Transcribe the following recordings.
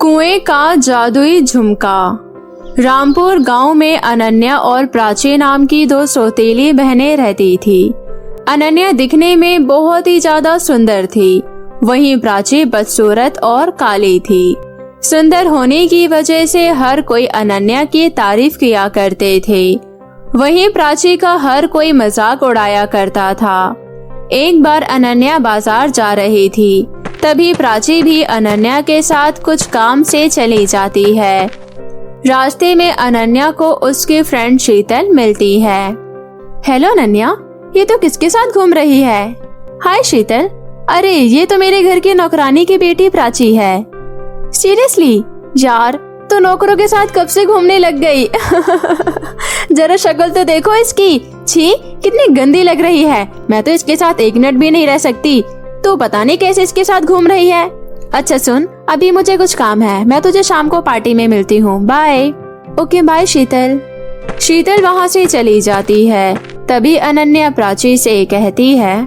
कुएं का जादुई झुमका। रामपुर गांव में अनन्या और प्राची नाम की दो सौतेली बहनें रहती थी। अनन्या दिखने में बहुत ही ज्यादा सुंदर थी, वहीं प्राची बदसूरत और काली थी। सुंदर होने की वजह से हर कोई अनन्या की तारीफ किया करते थे। वहीं प्राची का हर कोई मजाक उड़ाया करता था। एक बार अनन्या बाजार जा रही थी, तभी प्राची भी अनन्या के साथ कुछ काम से चली जाती है। रास्ते में अनन्या को उसकी फ्रेंड शीतल मिलती है। हेलो अनन्या, ये तो किसके साथ घूम रही है? हाय शीतल, अरे ये तो मेरे घर की नौकरानी की बेटी प्राची है। सीरियसली यार, तो नौकरों के साथ कब से घूमने लग गई? जरा शक्ल तो देखो इसकी, छी कितनी गंदी लग रही है। मैं तो इसके साथ एक मिनट भी नहीं रह सकती। तू पता नहीं कैसे इसके साथ घूम रही है। अच्छा सुन, अभी मुझे कुछ काम है, मैं तुझे शाम को पार्टी में मिलती हूँ, बाय। ओके बाय शीतल। शीतल वहाँ से चली जाती है। तभी अनन्या प्राची से कहती है,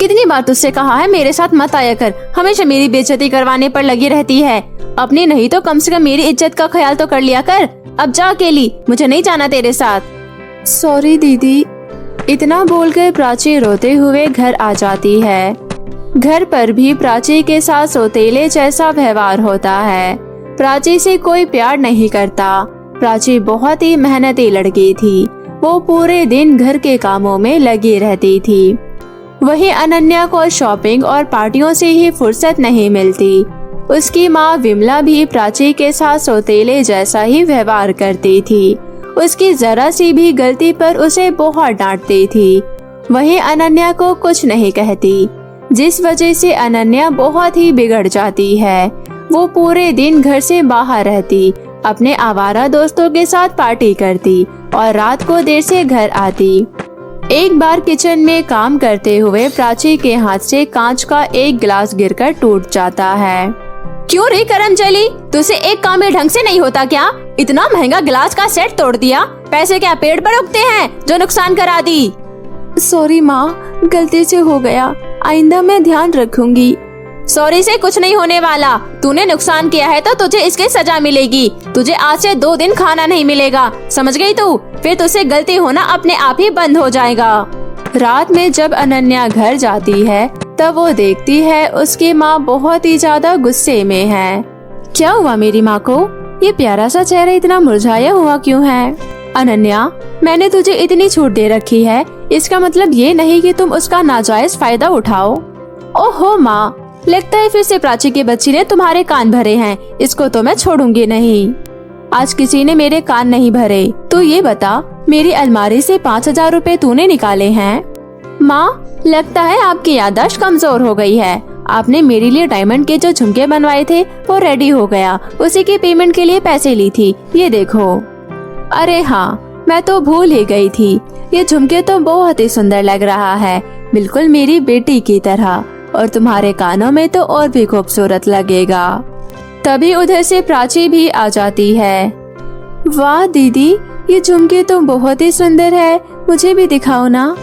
कितनी बार तुझसे कहा है मेरे साथ मत आया कर, हमेशा मेरी बेइज्जती करवाने पर लगी रहती है। अपनी नहीं तो कम से कम मेरी इज्जत का ख्याल तो कर लिया कर। अब जा अकेली, मुझे नहीं जाना तेरे साथ। सॉरी दीदी। इतना बोलकर प्राची रोते हुए घर आ जाती है। घर पर भी प्राची के साथ सौतेले जैसा व्यवहार होता है। प्राची से कोई प्यार नहीं करता। प्राची बहुत ही मेहनती लड़की थी, वो पूरे दिन घर के कामों में लगी रहती थी। वहीं अनन्या को शॉपिंग और पार्टियों से ही फुर्सत नहीं मिलती। उसकी माँ विमला भी प्राची के साथ सौतेले जैसा ही व्यवहार करती थी। उसकी जरा सी भी गलती पर उसे बहुत डांटती थी। वहीं अनन्या को कुछ नहीं कहती, जिस वजह से अनन्या बहुत ही बिगड़ जाती है। वो पूरे दिन घर से बाहर रहती, अपने आवारा दोस्तों के साथ पार्टी करती और रात को देर से घर आती। एक बार किचन में काम करते हुए प्राची के हाथ से कांच का एक गिलास गिरकर टूट जाता है। क्यों रे करमचली, तुझसे एक काम में ढंग से नहीं होता क्या? इतना महंगा गिलास का सेट तोड़ दिया। पैसे क्या पेड़ पर उगते हैं जो नुकसान करा दी? सॉरी माँ, गलती से हो गया, आइंदा मैं ध्यान रखूंगी। सॉरी से कुछ नहीं होने वाला। तूने नुकसान किया है तो तुझे इसकी सजा मिलेगी। तुझे आज से 2 दिन खाना नहीं मिलेगा, समझ गई तू? फिर तुझसे गलती होना अपने आप ही बंद हो जाएगा। रात में जब अनन्या घर जाती है तब वो देखती है उसकी माँ बहुत ही ज्यादा गुस्से में है। क्या हुआ मेरी माँ को? ये प्यारा सा चेहरा इतना मुरझाया हुआ क्यों है? अनन्या, मैंने तुझे इतनी छूट दे रखी है, इसका मतलब ये नहीं कि तुम उसका नाजायज फायदा उठाओ। ओहो माँ, लगता है फिर से प्राची के बच्ची ने तुम्हारे कान भरे हैं। इसको तो मैं छोड़ूंगी नहीं। आज किसी ने मेरे कान नहीं भरे। तो ये बता, मेरी अलमारी से 5,000 रुपए तूने निकाले हैं? माँ, लगता है आपकी याददाश्त कमजोर हो गई है। आपने मेरे लिए डायमंड के जो झुमके बनवाए थे वो रेडी हो गया, उसी की पेमेंट के लिए पैसे ली थी, ये देखो। अरे हाँ, मैं तो भूल ही गई थी। ये झुमके तो बहुत ही सुंदर लग रहा है, बिल्कुल मेरी बेटी की तरह, और तुम्हारे कानों में तो और भी खूबसूरत लगेगा। तभी उधर से प्राची भी आ जाती है। वाह दीदी, ये झुमके तो बहुत ही सुंदर है, मुझे भी दिखाओ ना।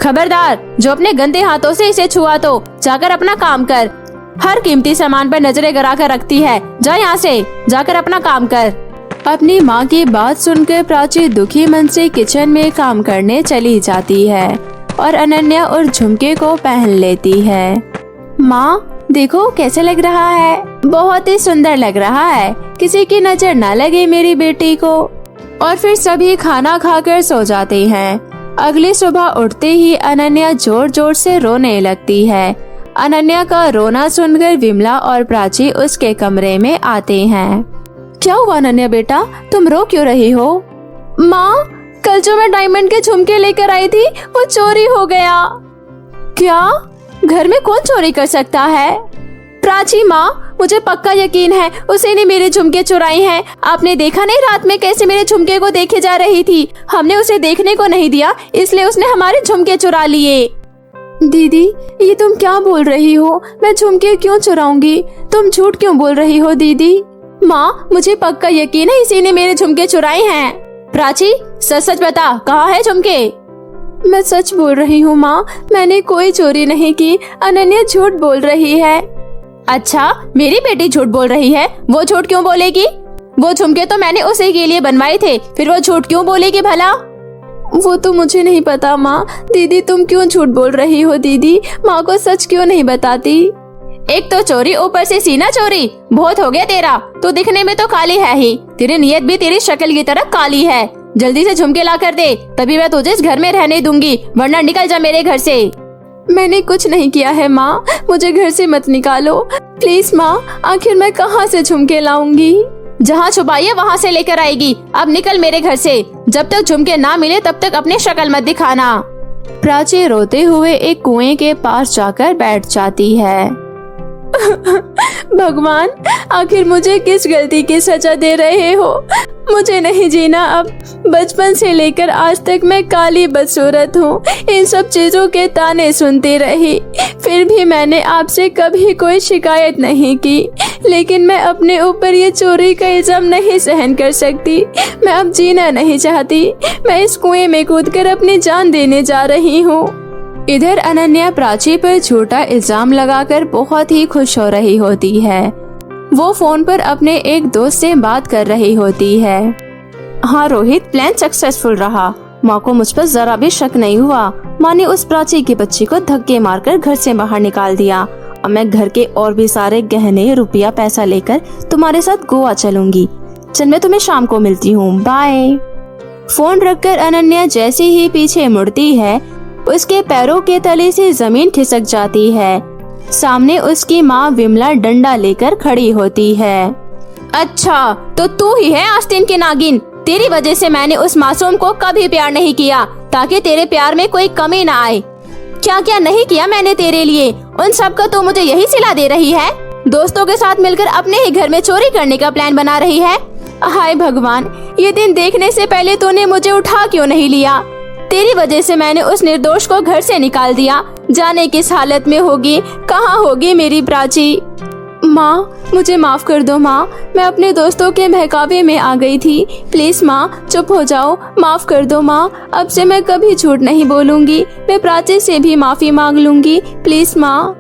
खबरदार, जो अपने गंदे हाथों से इसे छुआ तो जाकर अपना काम कर। हर कीमती सामान पर नजरें गड़ा कर रखती है। जा यहाँ से, जाकर अपना काम कर। अपनी माँ की बात सुनकर प्राची दुखी मन से किचन में काम करने चली जाती है और अनन्या और झुमके को पहन लेती है। माँ देखो कैसे लग रहा है? बहुत ही सुंदर लग रहा है, किसी की नजर न लगे मेरी बेटी को। और फिर सभी खाना खाकर सो जाते हैं। अगली सुबह उठते ही अनन्या जोर जोर से रोने लगती है। अनन्या का रोना सुनकर विमला और प्राची उसके कमरे में आते हैं। क्या हुआ अनन्या बेटा, तुम रो क्यों रही हो? माँ, कल जो मैं डायमंड के झुमके लेकर आई थी वो चोरी हो गया। क्या? घर में कौन चोरी कर सकता है? प्राची माँ, मुझे पक्का यकीन है उसी ने मेरे झुमके चुराए हैं। आपने देखा नहीं रात में कैसे मेरे झुमके को देखे जा रही थी? हमने उसे देखने को नहीं दिया, इसलिए उसने हमारे झुमके चुरा लिए। दीदी, ये तुम क्या बोल रही हो? मैं झुमके क्यों चुराऊंगी? तुम झूठ क्यों बोल रही हो दीदी? माँ, मुझे पक्का यकीन है इसी ने मेरे झुमके चुराए हैं। प्राची, सच सच बता, कहाँ है झुमके? मैं सच बोल रही हूँ माँ, मैंने कोई चोरी नहीं की। अनन्या झूठ बोल रही है। अच्छा, मेरी बेटी झूठ बोल रही है? वो झूठ क्यों बोलेगी? वो झुमके तो मैंने उसी के लिए बनवाए थे, फिर वो झूठ क्यों बोलेगी भला? वो तो मुझे नहीं पता माँ। दीदी तुम क्यों झूठ बोल रही हो? दीदी माँ को सच क्यों नहीं बताती? एक तो चोरी, ऊपर से सीना चोरी। बहुत हो गया तेरा। तू दिखने में तो काली है ही, तेरी नीयत भी तेरी शक्ल की तरह काली है। जल्दी से झुमके ला कर दे, तभी मैं तुझे इस घर में रहने दूंगी, वरना निकल जा मेरे घर से। मैंने कुछ नहीं किया है माँ, मुझे घर से मत निकालो प्लीज माँ। आखिर मैं कहाँ से झुमके लाऊंगी? जहाँ छुपाई है वहाँ से लेकर आएगी। अब निकल मेरे घर से। जब तक झुमके ना मिले तब तक अपनी शक्ल मत दिखाना। प्राची रोते हुए एक कुएं के पास जाकर बैठ जाती है। भगवान, आखिर मुझे किस गलती की सजा दे रहे हो? मुझे नहीं जीना अब। बचपन से लेकर आज तक मैं काली बदसूरत हूँ, इन सब चीजों के ताने सुनती रही, फिर भी मैंने आपसे कभी कोई शिकायत नहीं की। लेकिन मैं अपने ऊपर ये चोरी का इल्जाम नहीं सहन कर सकती। मैं अब जीना नहीं चाहती। मैं इस कुएं में कूदकर अपनी जान देने जा रही हूँ। इधर अनन्या प्राची पर झूठा इल्जाम लगाकर बहुत ही खुश हो रही होती है। वो फोन पर अपने एक दोस्त से बात कर रही होती है। हाँ रोहित, प्लान सक्सेसफुल रहा। माँ को मुझ पर जरा भी शक नहीं हुआ। माँ ने उस प्राची की बच्ची को धक्के मारकर घर से बाहर निकाल दिया। अब मैं घर के और भी सारे गहने, रुपया, पैसा लेकर तुम्हारे साथ गोवा चलूंगी। चल मैं तुम्हें शाम को मिलती हूँ, बाय। फोन रखकर अनन्या जैसे ही पीछे मुड़ती है, उसके पैरों के तले से जमीन खिसक जाती है। सामने उसकी माँ विमला डंडा लेकर खड़ी होती है। अच्छा, तो तू ही है आस्तीन की नागिन। तेरी वजह से मैंने उस मासूम को कभी प्यार नहीं किया, ताकि तेरे प्यार में कोई कमी ना आए। क्या क्या नहीं किया मैंने तेरे लिए, उन सब का तू मुझे यही सिला दे रही है। दोस्तों के साथ मिलकर अपने ही घर में चोरी करने का प्लान बना रही है। हाय भगवान, ये दिन देखने से पहले तूने मुझे उठा क्यों नहीं लिया? तेरी वजह से मैंने उस निर्दोष को घर से निकाल दिया। जाने किस हालत में होगी, कहाँ होगी मेरी प्राची। माँ, मुझे माफ कर दो माँ, मैं अपने दोस्तों के बहकावे में आ गई थी। प्लीज माँ चुप हो जाओ, माफ कर दो माँ। अब से मैं कभी झूठ नहीं बोलूंगी। मैं प्राची से भी माफी मांग लूंगी, प्लीज माँ।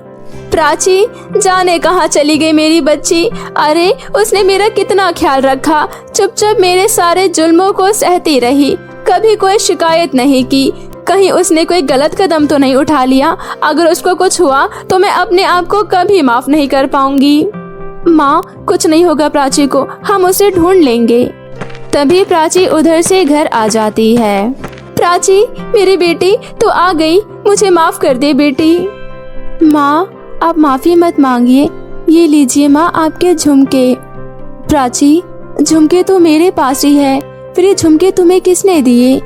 प्राची, जाने कहाँ चली गई मेरी बच्ची? अरे उसने मेरा कितना ख्याल रखा, चुपचाप मेरे सारे जुल्मों को सहती रही, कभी कोई शिकायत नहीं की। कहीं उसने कोई गलत कदम तो नहीं उठा लिया? अगर उसको कुछ हुआ तो मैं अपने आप को कभी माफ नहीं कर पाऊंगी। माँ, कुछ नहीं होगा प्राची को, हम उसे ढूंढ लेंगे। तभी प्राची उधर से घर आ जाती है। प्राची, मेरी बेटी तो आ गई, मुझे माफ कर दे बेटी। माँ, आप माफी मत मांगिए, ये लीजिए माँ आपके झुमके। प्राची, झुमके तो मेरे पास ही है, फिर ये झुमके तुम्हें किसने दिए?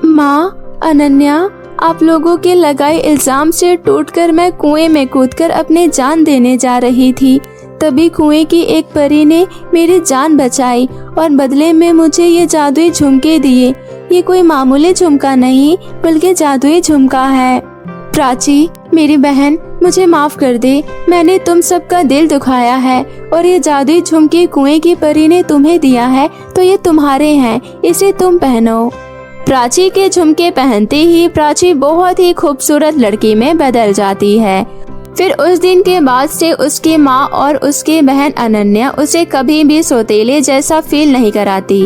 माँ, अनन्या, आप लोगों के लगाए इल्जाम से टूटकर मैं कुएं में कूदकर अपनी जान देने जा रही थी। तभी कुएं की एक परी ने मेरी जान बचाई और बदले में मुझे ये जादुई झुमके दिए। ये कोई मामूली झुमका नहीं, बल्कि जादुई झुमका है। प्राची, मेरी बहन, मुझे माफ कर दे। मैंने तुम सबका दिल दुखाया है और ये जादुई झुमके कुएं की परी ने तुम्हें दिया है, तो ये तुम्हारे हैं, इसे तुम पहनो। प्राची के झुमके पहनते ही प्राची बहुत ही खूबसूरत लड़की में बदल जाती है। फिर उस दिन के बाद से उसकी माँ और उसकी बहन अनन्या उसे कभी भी सौतेले जैसा फील नहीं कराती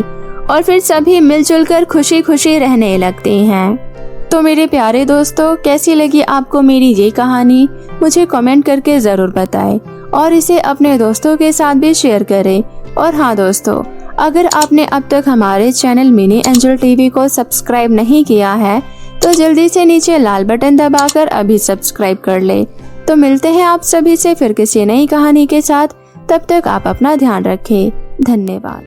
और फिर सभी मिलजुल कर खुशी खुशी रहने लगते हैं। तो मेरे प्यारे दोस्तों, कैसी लगी आपको मेरी ये कहानी? मुझे कमेंट करके ज़रूर बताएं और इसे अपने दोस्तों के साथ भी शेयर करें। और हाँ दोस्तों, अगर आपने अब तक हमारे चैनल मिनी एंजल टीवी को सब्सक्राइब नहीं किया है तो जल्दी से नीचे लाल बटन दबाकर अभी सब्सक्राइब कर ले। तो मिलते हैं आप सभी से फिर किसी नई कहानी के साथ। तब तक आप अपना ध्यान रखें। धन्यवाद।